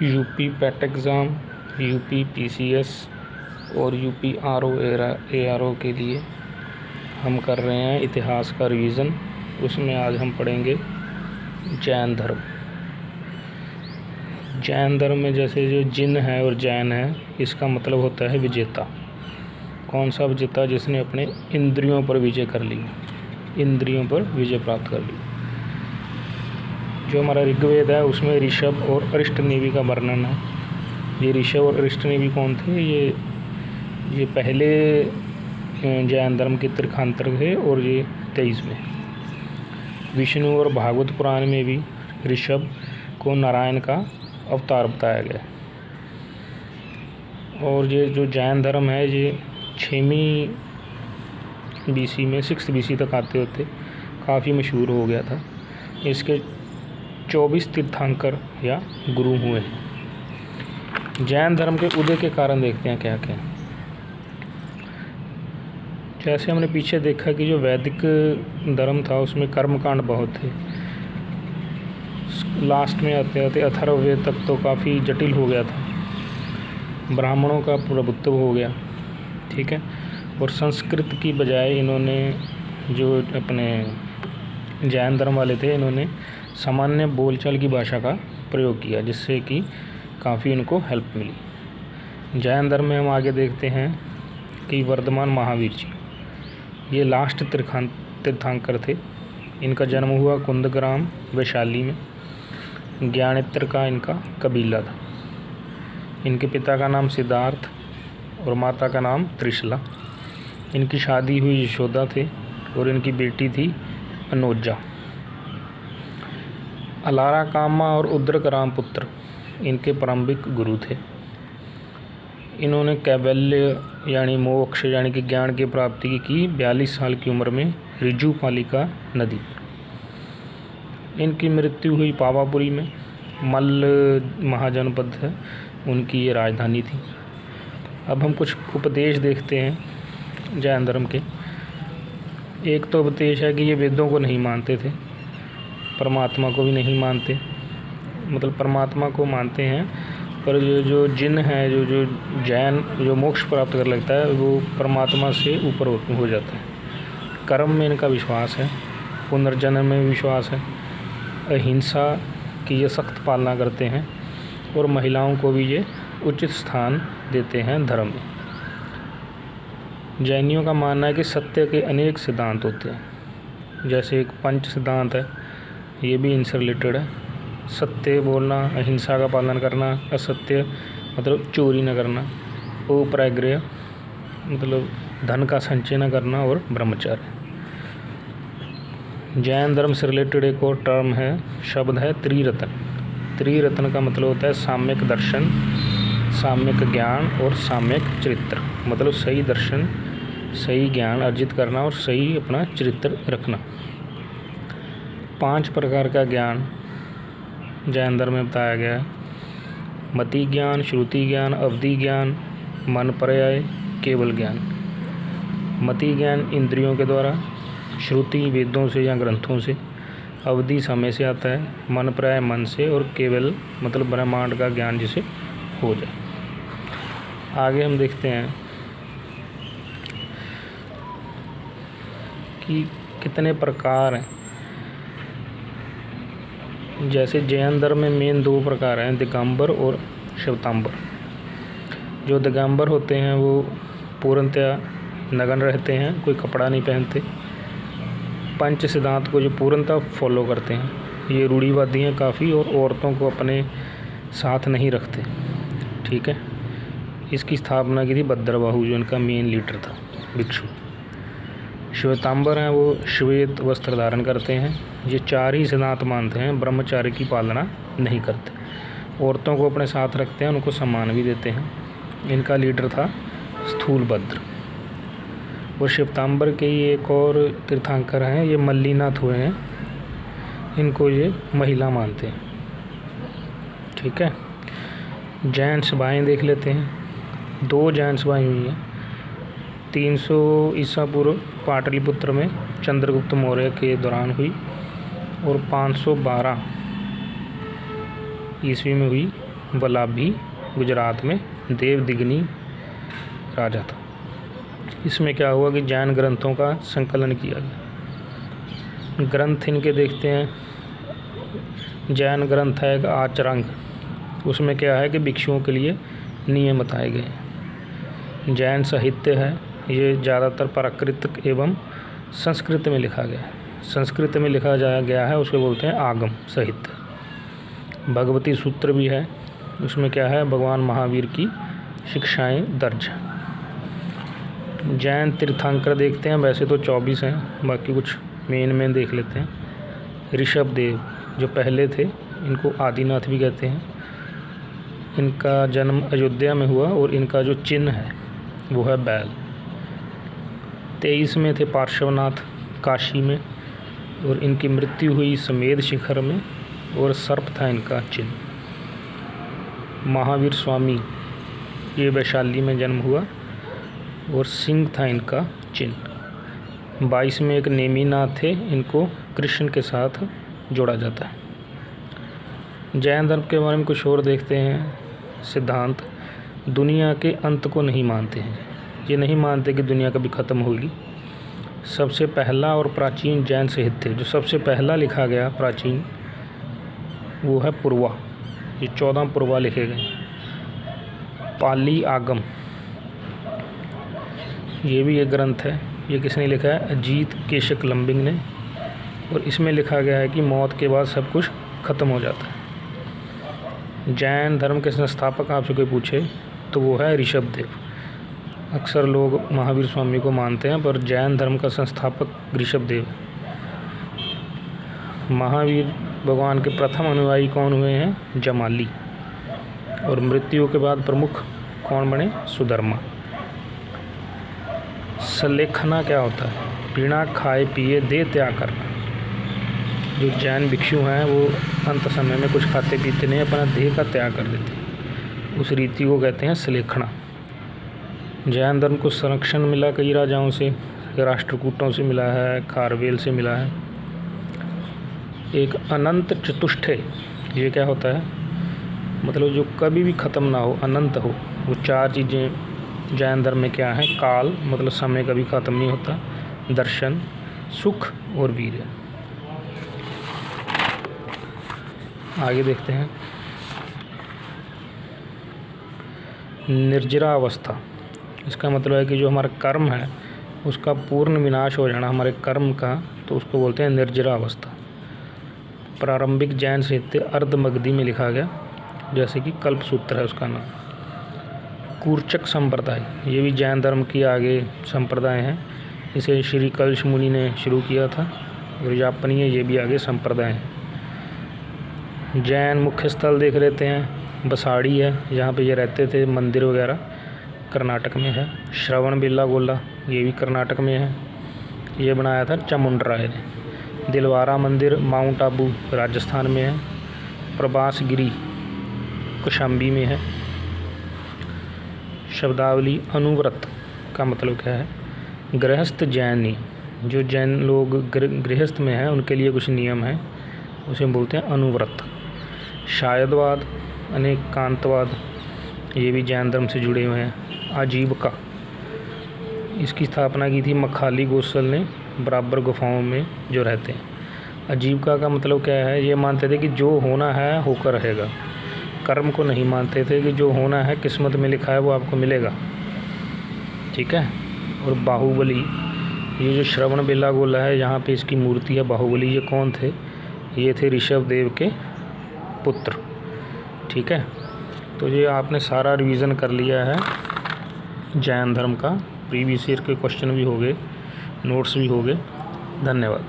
UP पेट exam, UP PCS और UP RO ARO के लिए हम कर रहे हैं इतिहास का रिवीज़न। उसमें आज हम पढ़ेंगे जैन धर्म। जैन धर्म में जैसे जो जिन है और जैन है, इसका मतलब होता है विजेता। कौन सा विजेता? जिसने अपने इंद्रियों पर विजय कर ली, इंद्रियों पर विजय प्राप्त कर ली। जो हमारा ऋग्वेद है उसमें ऋषभ और अरिष्टनेमि का वर्णन है। ये ऋषभ और अरिष्टनेमि कौन थे? ये पहले जैन धर्म के तीर्थंकर थे और ये 23वें। विष्णु और भागवत पुराण में भी ऋषभ को नारायण का अवतार बताया गया। और ये जो जैन धर्म है ये 6वीं BC में 6 BC तक आते होते काफ़ी मशहूर हो गया था। इसके 24 तीर्थंकर या गुरु हुए हैं। जैन धर्म के उदय के कारण देखते हैं क्या क्या। जैसे हमने पीछे देखा कि जो वैदिक धर्म था उसमें कर्मकांड बहुत थे। लास्ट में आते आते अथर्ववेद तक तो काफ़ी जटिल हो गया था। ब्राह्मणों का प्रभुत्व हो गया, ठीक है। और संस्कृत की बजाय इन्होंने, जो अपने जैन धर्म वाले थे, इन्होंने सामान्य बोलचाल की भाषा का प्रयोग किया, जिससे कि काफ़ी इनको हेल्प मिली। जैन धर्म में हम आगे देखते हैं कि वर्धमान महावीर जी ये लास्ट तीर्थंकर थे। इनका जन्म हुआ कुंदग्राम वैशाली में। ज्ञानेत्र का इनका कबीला था। इनके पिता का नाम सिद्धार्थ और माता का नाम त्रिशला। इनकी शादी हुई यशोदा थे और इनकी बेटी थी अनोजा। अलारा कामा और उद्रक रामपुत्र इनके प्रारंभिक गुरु थे। इन्होंने कैवल्य यानी मोक्ष यानी कि ज्ञान की प्राप्ति की 42 साल की उम्र में ऋजुपालिका नदी पर। इनकी मृत्यु हुई पावापुरी में। मल्ल महाजनपद है उनकी ये राजधानी थी। अब हम कुछ उपदेश देखते हैं जैन धर्म के। एक तो उपदेश है कि ये वेदों को नहीं मानते थे, परमात्मा को भी नहीं मानते। मतलब परमात्मा को मानते हैं पर जो जिन है, जो जैन जो मोक्ष प्राप्त कर लगता है वो परमात्मा से ऊपर हो जाता है। कर्म में इनका विश्वास है, पुनर्जन्म में विश्वास है, अहिंसा की ये सख्त पालना करते हैं और महिलाओं को भी ये उचित स्थान देते हैं धर्म में। जैनियों का मानना है कि सत्य के अनेक सिद्धांत होते हैं। जैसे एक पंच सिद्धांत है, ये भी इनसे रिलेटेड है। सत्य बोलना, अहिंसा का पालन करना, असत्य मतलब चोरी न करना, अपरिग्रह मतलब धन का संचय न करना, और ब्रह्मचर्य। जैन धर्म से रिलेटेड एक और टर्म है, शब्द है त्रिरत्न। त्रिरत्न का मतलब होता है साम्यक दर्शन, साम्यक ज्ञान और साम्यक चरित्र। मतलब सही दर्शन, सही ज्ञान अर्जित करना और सही अपना चरित्र रखना। 5 प्रकार का ज्ञान जैन धर्म में बताया गया है। मति ज्ञान, श्रुति ज्ञान, अवधि ज्ञान, मन पर्याय, केवल ज्ञान। मति ज्ञान इंद्रियों के द्वारा, श्रुति वेदों से या ग्रंथों से, अवधि समय से आता है, मन पर्याय मन से, और केवल मतलब ब्रह्मांड का ज्ञान जिसे हो जाए। आगे हम देखते हैं कि कितने प्रकार हैं। जैसे जैन धर्म में मेन 2 प्रकार हैं, दिगंबर और श्वेतांबर। जो दिगंबर होते हैं वो पूर्णतया नग्न रहते हैं, कोई कपड़ा नहीं पहनते। पंच सिद्धांत को जो पूर्णतः फॉलो करते हैं। ये रूढ़िवादी हैं काफ़ी और औरतों को अपने साथ नहीं रखते, ठीक है। इसकी स्थापना की थी भद्रबाहु, जो इनका मेन लीडर था, भिक्षु। श्वेतांबर हैं, वो श्वेत वस्त्र धारण करते हैं। ये 4 ही सिद्धांत मानते हैं, ब्रह्मचार्य की पालना नहीं करते, औरतों को अपने साथ रखते हैं, उनको सम्मान भी देते हैं। इनका लीडर था स्थूलभद्र। और श्वेतांबर के ही एक और तीर्थंकर हैं, ये मल्लीनाथ हुए हैं। इनको ये महिला मानते हैं, ठीक है। जैन सभाएँ देख लेते हैं। 2 जैन सभाएँ हुई हैं। 300 ईसा पूर्व पाटलिपुत्र में चंद्रगुप्त मौर्य के दौरान हुई, और 512 ईस्वी में हुई वल्लभी गुजरात में देवदिगनी राजा था। इसमें क्या हुआ कि जैन ग्रंथों का संकलन किया गया। ग्रंथ इनके देखते हैं, जैन ग्रंथ है एक आचरंग, उसमें क्या है कि भिक्षुओं के लिए नियम बताए गए हैं। जैन साहित्य है ये ज़्यादातर प्राकृत एवं संस्कृत में लिखा गया है। संस्कृत में लिखा गया है उसको बोलते हैं आगम साहित्य। भगवती सूत्र भी है, उसमें क्या है भगवान महावीर की शिक्षाएं दर्ज हैं। जैन तीर्थंकर देखते हैं, वैसे तो 24 हैं, बाकी कुछ मेन देख लेते हैं। ऋषभ देव जो पहले थे, इनको आदिनाथ भी कहते हैं। इनका जन्म अयोध्या में हुआ और इनका जो चिन्ह है वो है बैल। 23 में थे पार्श्वनाथ काशी में, और इनकी मृत्यु हुई समेध शिखर में, और सर्प था इनका चिन्ह। महावीर स्वामी ये वैशाली में जन्म हुआ और सिंह था इनका चिन्ह। 22 में एक नेमिनाथ थे, इनको कृष्ण के साथ जोड़ा जाता है। जैन धर्म के बारे में कुछ और देखते हैं। सिद्धांत दुनिया के अंत को नहीं मानते हैं, ये नहीं मानते कि दुनिया कभी ख़त्म होगी। सबसे पहला और प्राचीन जैन साहित्य जो सबसे पहला लिखा गया प्राचीन वो है पूर्वा, ये 14 पूर्वा लिखे गए। पाली आगम ये भी एक ग्रंथ है, ये किसने लिखा है अजीत केशक लंबिंग ने, और इसमें लिखा गया है कि मौत के बाद सब कुछ ख़त्म हो जाता है। जैन धर्म के संस्थापक आपसे कोई पूछे तो वो है ऋषभ देव। अक्सर लोग महावीर स्वामी को मानते हैं, पर जैन धर्म का संस्थापक ऋषभ देव है। महावीर भगवान के प्रथम अनुयायी कौन हुए हैं जमाली, और मृत्यु के बाद प्रमुख कौन बने सुधर्मा। सलेखना क्या होता है, बिना खाए पिए देह त्याग करना। जो जैन भिक्षु हैं वो अंत समय में कुछ खाते पीते नहीं, अपना देह का त्याग कर देते हैं, उस रीति को कहते हैं सलेखना। जैन धर्म को संरक्षण मिला कई राजाओं से, राष्ट्रकूटों से मिला है, खारवेल से मिला है। एक अनंत चतुष्टय ये क्या होता है, मतलब जो कभी भी ख़त्म ना हो, अनंत हो। वो 4 चीज़ें जैन धर्म में क्या है, काल मतलब समय कभी ख़त्म नहीं होता, दर्शन, सुख और वीर्य। आगे देखते हैं। निर्जरा अवस्था, इसका मतलब है कि जो हमारा कर्म है उसका पूर्ण विनाश हो जाना, हमारे कर्म का, तो उसको बोलते हैं निर्जरा अवस्था। प्रारंभिक जैन साहित्य अर्धमगधी में लिखा गया, जैसे कि कल्पसूत्र है उसका नाम। कूर्चक संप्रदाय ये भी जैन धर्म की आगे संप्रदाय हैं, इसे श्री कलश मुनि ने शुरू किया था, और जापनीय ये भी आगे संप्रदाय हैं। जैन मुख्य स्थल देख लेते हैं। बसाड़ी है जहाँ पे ये रहते थे, मंदिर वगैरह कर्नाटक में है। श्रवण बेलागोला ये भी कर्नाटक में है, ये बनाया था चामुंडराय ने। दिलवारा मंदिर माउंट आबू राजस्थान में है। प्रभास गिरी कौशाम्बी में है। शब्दावली अनुव्रत का मतलब क्या है, गृहस्थ जैनी, जो जैन लोग गृहस्थ में हैं उनके लिए कुछ नियम हैं, उसे बोलते हैं अनुव्रत। शायदवाद अनेकांतवाद ये भी जैन धर्म से जुड़े हुए हैं। आजीविका इसकी स्थापना की थी मखाली गोसल ने, बराबर गुफाओं में जो रहते हैं। आजीविका का मतलब क्या है, ये मानते थे कि जो होना है होकर रहेगा। कर्म को नहीं मानते थे कि जो होना है किस्मत में लिखा है वो आपको मिलेगा, ठीक है। और बाहुबली ये जो श्रवण बेलागोला है यहाँ पे इसकी मूर्ति है बाहुबली, ये कौन थे, ये थे ऋषभ देव के पुत्र, ठीक है। तो ये आपने सारा रिवीजन कर लिया है जैन धर्म का। प्रीवियस ईयर के क्वेश्चन भी हो गए, नोट्स भी हो गए। धन्यवाद।